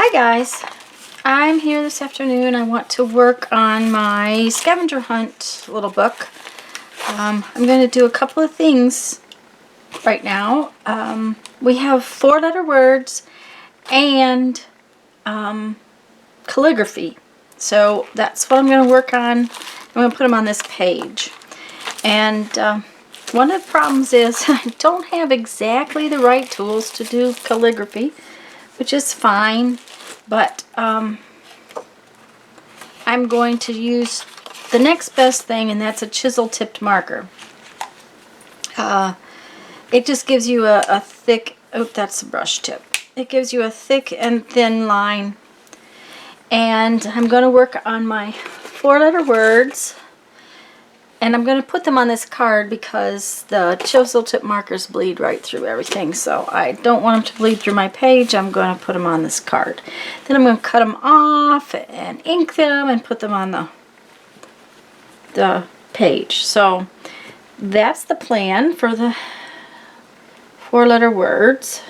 Hi guys, I'm here this afternoon. I want to work on my scavenger hunt little book. I'm going to do a couple of things right now. We have 4-letter words and calligraphy. So that's what I'm going to work on. I'm going to put them on this page. And one of the problems is I don't have exactly the right tools to do calligraphy, which is fine. But I'm going to use the next best thing, and that's a chisel-tipped marker. It just gives you a thick, oh, that's a brush tip. It gives you a thick and thin line. And I'm going to work on my 4-letter words. And I'm going to put them on this card because the chisel tip markers bleed right through everything. So I don't want them to bleed through my page. I'm going to put them on this card. Then I'm going to cut them off and ink them and put them on the page. So that's the plan for the 4-letter words.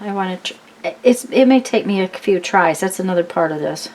I want to. It may take me a few tries. That's another part of this.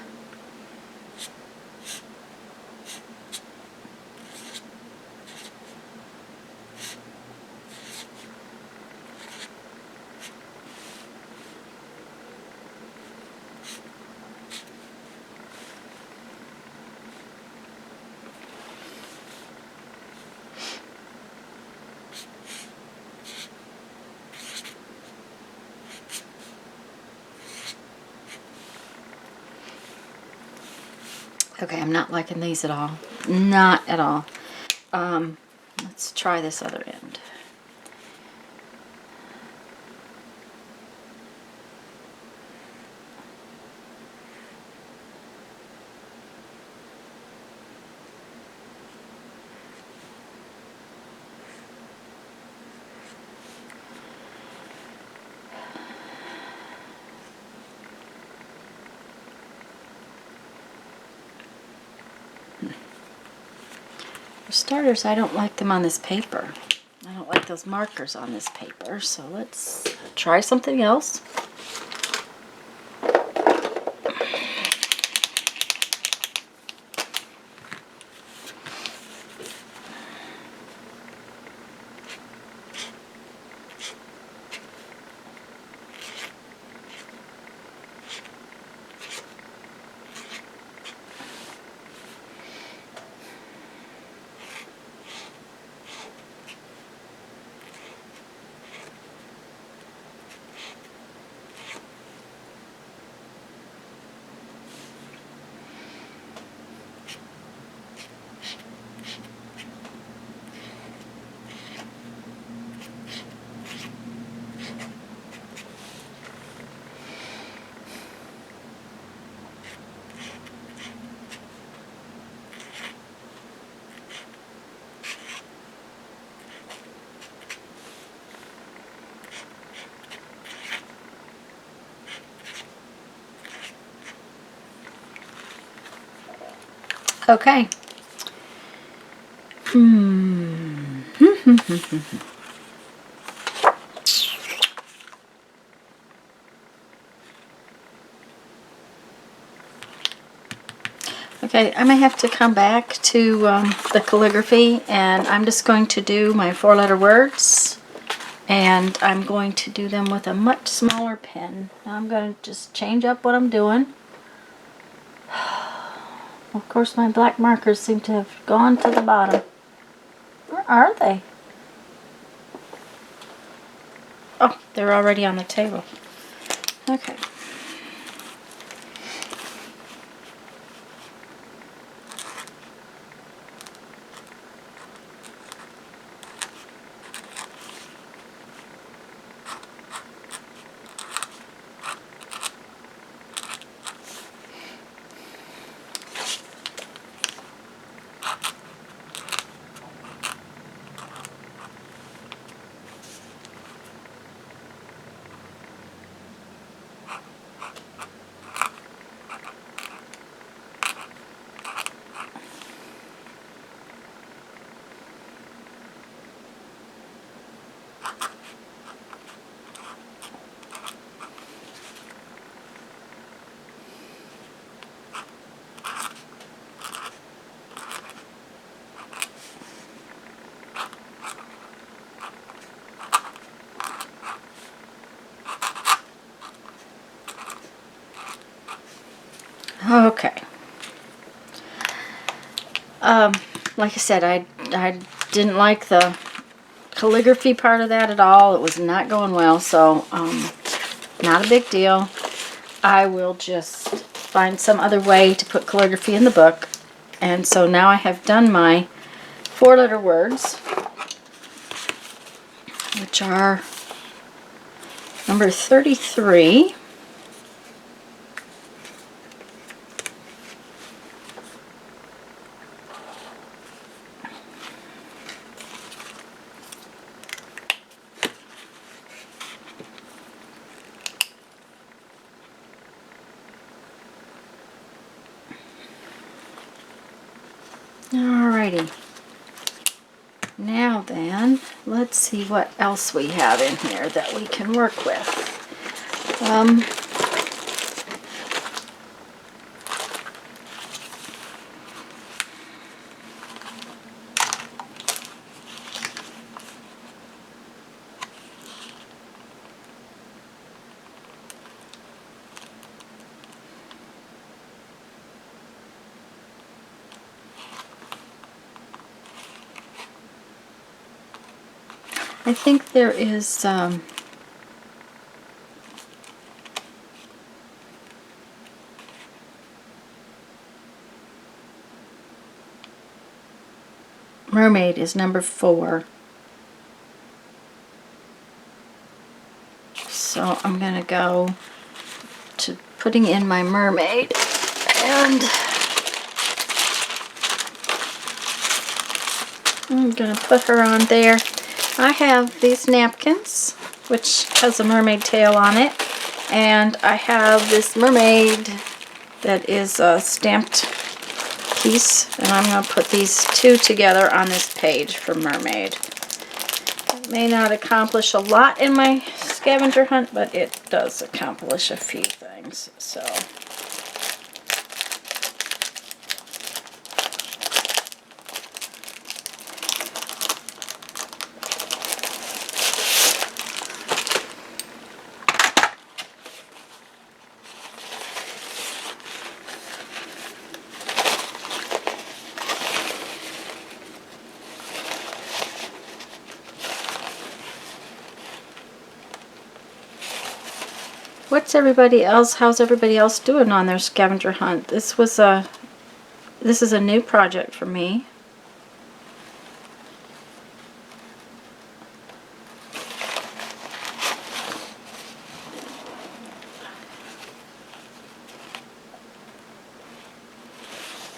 Okay, I'm not liking these at all. Not at all. Let's try this other end. For starters, I don't like them on this paper. I don't like those markers on this paper, so let's try something else. Okay. Okay, I may have to come back to the calligraphy, and I'm just going to do my 4-letter words, and I'm going to do them with a much smaller pen. Now I'm going to just change up what I'm doing. Of course, my black markers seem to have gone to the bottom. Where are they? Oh, they're already on the table. Okay. Okay. Like I said, I didn't like the calligraphy part of that at all. It was not going well, so not a big deal. I will just find some other way to put calligraphy in the book. And so now I have done my 4-letter words, which are number 33. Alrighty. Now then, let's see what else we have in here that we can work with. I think there is mermaid is number 4. So I'm going to go to putting in my mermaid, and I'm going to put her on there. I have these napkins, which has a mermaid tail on it, and I have this mermaid that is a stamped piece, and I'm going to put these two together on this page for mermaid. It may not accomplish a lot in my scavenger hunt, but it does accomplish a few things. So how's everybody else doing on their scavenger hunt? This is a new project for me.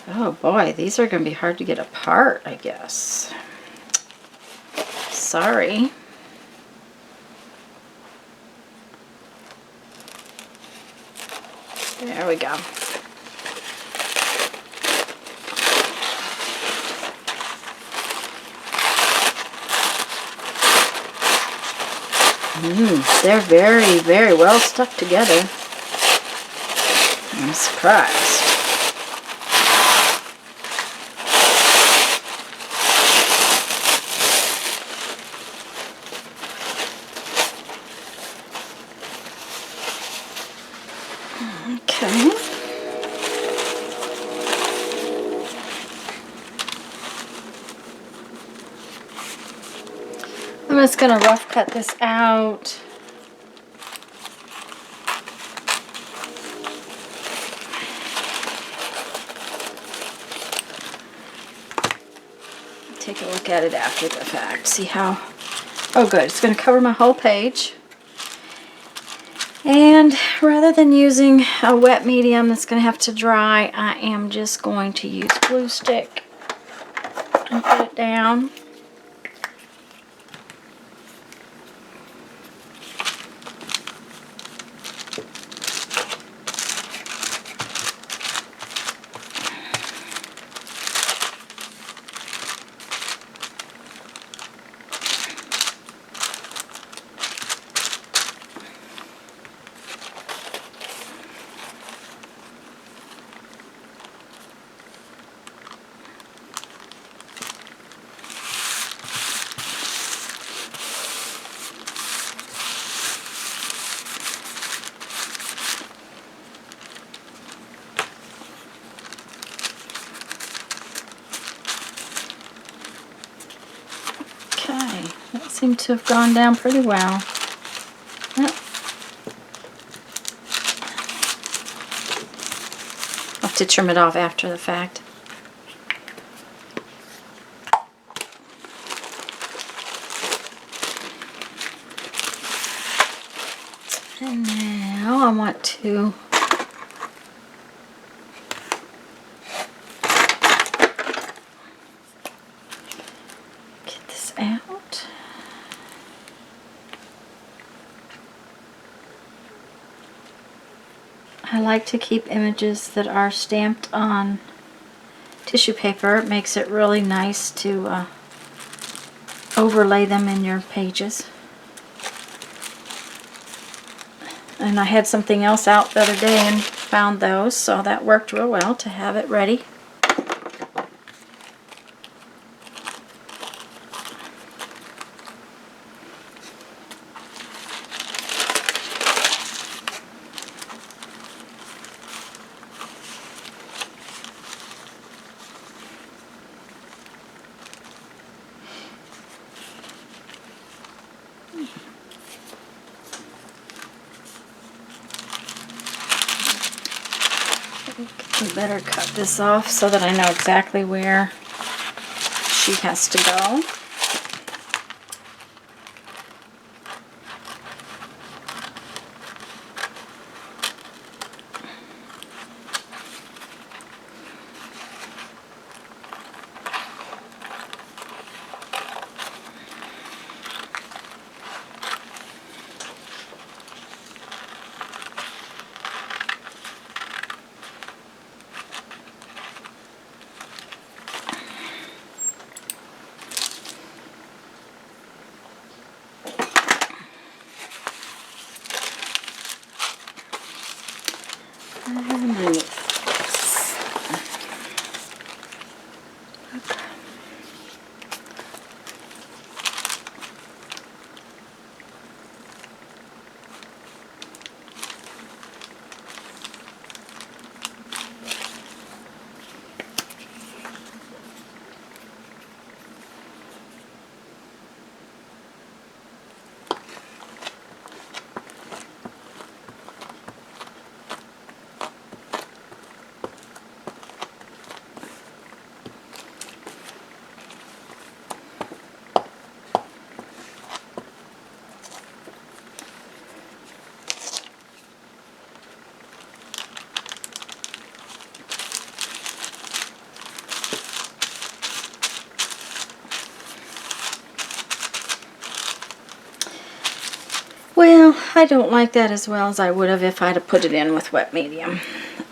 Oh boy, these are going to be hard to get apart, I guess. Sorry. There we go. They're very, very well stuck together. I'm surprised. Okay. I'm just going to rough cut this out. Take a look at it after the fact. See how... Oh good, it's going to cover my whole page. And rather than using a wet medium that's going to have to dry, I am just going to use glue stick and put it down. seem to have gone down pretty well. Yep. I'll have to trim it off after the fact. And now I want to get this out. I like to keep images that are stamped on tissue paper. It makes it really nice to overlay them in your pages. And I had something else out the other day and found those, so that worked real well to have it ready. I better cut this off so that I know exactly where she has to go. Well, I don't like that as well as I would have if I'd have put it in with wet medium.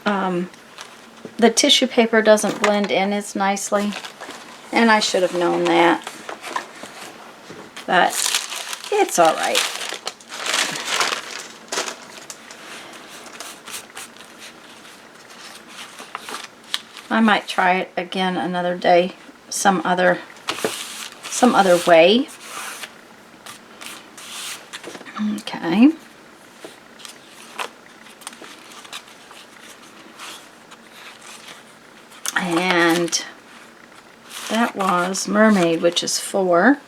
The tissue paper doesn't blend in as nicely, and I should have known that. But it's all right. I might try it again another day, some other way. Okay. And that was Mermaid, which is 4.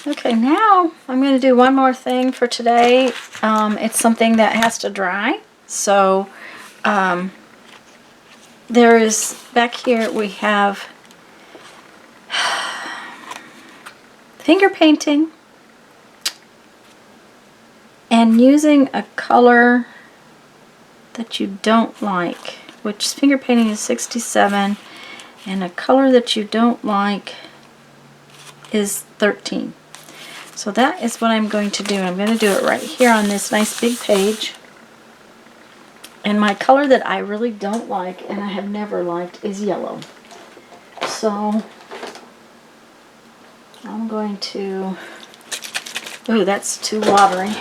Okay, now I'm going to do one more thing for today. It's something that has to dry. So there is, back here we have finger painting and using a color that you don't like, which finger painting is 67, and a color that you don't like is 13. So that is what I'm going to do. I'm going to do it right here on this nice big page. And my color that I really don't like and I have never liked is yellow. So I'm going to, ooh, that's too watery.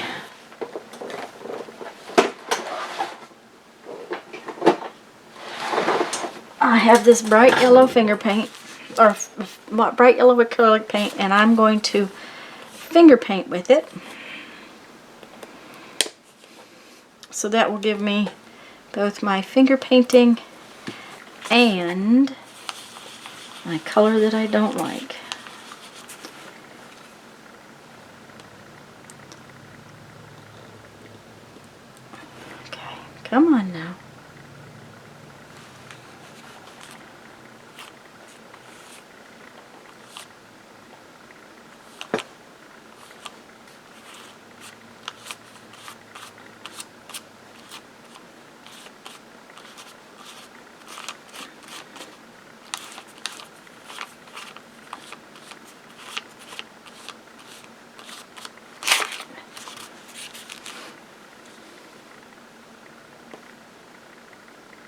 have this bright yellow finger paint, or bright yellow acrylic paint, and I'm going to finger paint with it. So that will give me both my finger painting and my color that I don't like. Okay, come on now.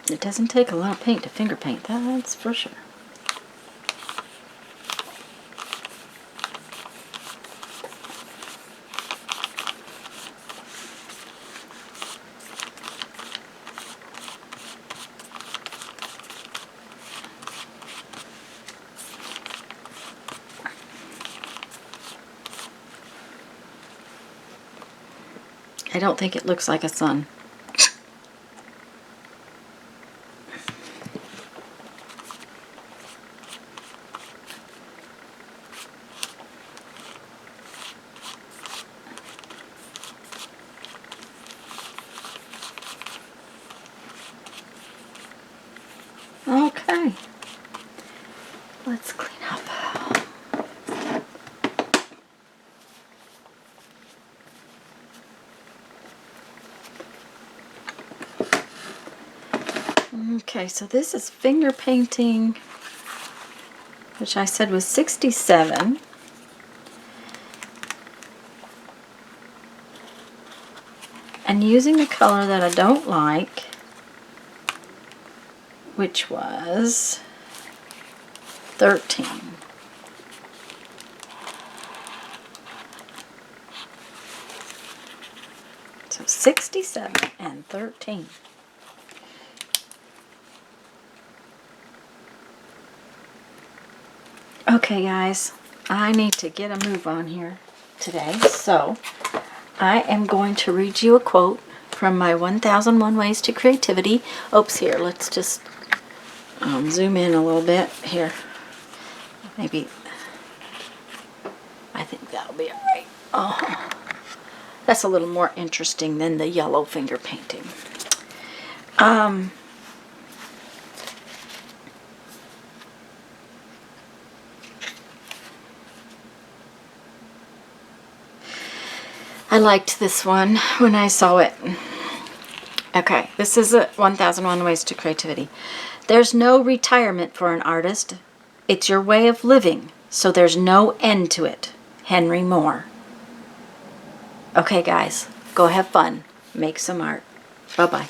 It doesn't take a lot of paint to finger paint, that's for sure. I don't think it looks like a sun. Okay, let's clean up. Okay, so this is finger painting, which I said was 67. And using a color that I don't like, which was 13. So 67 and 13. Okay guys, I need to get a move on here today, so I am going to read you a quote from my 1001 Ways to Creativity. Oops, here, let's just zoom in a little bit here. Maybe, I think that'll be alright. Oh, that's a little more interesting than the yellow finger painting. I liked this one when I saw it. Okay, this is a 1001 Ways to Creativity. There's no retirement for an artist. It's your way of living, so there's no end to it. Henry Moore. Okay, guys, go have fun. Make some art. Bye-bye.